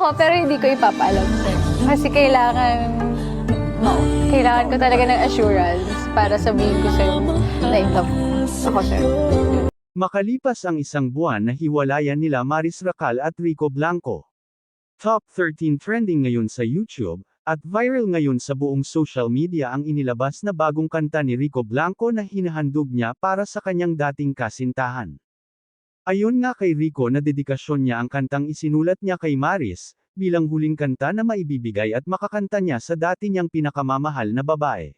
ako, pero hindi ko ipapaalam sir. Kasi kailangan ko talaga ng assurance para sabihin ko sa'yo na in love ako, sir. Makalipas ang isang buwan na hiwalayan nila Maris Racal at Rico Blanco. Top 13 trending ngayon sa YouTube, at viral ngayon sa buong social media ang inilabas na bagong kanta ni Rico Blanco na hinahandog niya para sa kanyang dating kasintahan. Ayon nga kay Rico na dedikasyon niya ang kantang isinulat niya kay Maris, bilang huling kanta na maibibigay at makakanta niya sa dati niyang pinakamamahal na babae.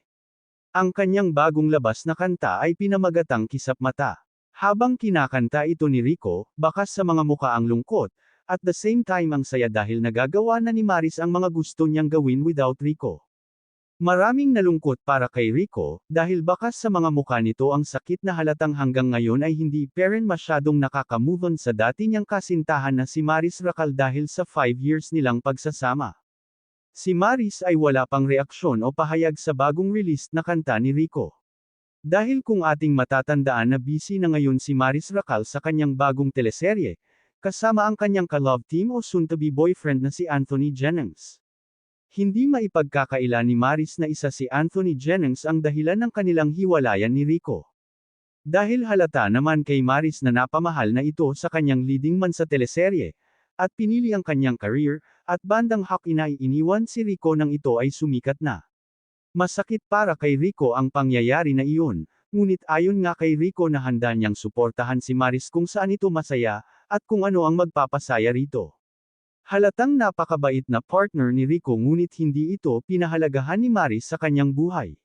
Ang kanyang bagong labas na kanta ay pinamagatang Kisap Mata. Habang kinakanta ito ni Rico, bakas sa mga muka ang lungkot, at the same time ang saya dahil nagagawa na ni Maris ang mga gusto niyang gawin without Rico. Maraming nalungkot para kay Rico, dahil bakas sa mga muka nito ang sakit na halatang hanggang ngayon ay hindi pa rin masyadong nakaka-move on sa dati niyang kasintahan na si Maris Racal dahil sa 5 years nilang pagsasama. Si Maris ay wala pang reaksyon o pahayag sa bagong released na kanta ni Rico. Dahil kung ating matatandaan na busy na ngayon si Maris Racal sa kanyang bagong teleserye, kasama ang kanyang ka-love team o soon-to-be boyfriend na si Anthony Jennings. Hindi maipagkakaila ni Maris na isa si Anthony Jennings ang dahilan ng kanilang hiwalayan ni Rico. Dahil halata naman kay Maris na napamahal na ito sa kanyang leading man sa teleserye, at pinili ang kanyang career, at bandang hakina iniwan si Rico nang ito ay sumikat na. Masakit para kay Rico ang pangyayari na iyon, ngunit ayon nga kay Rico na handa niyang suportahan si Maris kung saan ito masaya, at kung ano ang magpapasaya rito. Halatang napakabait na partner ni Rico ngunit hindi ito pinahalagahan ni Maris sa kanyang buhay.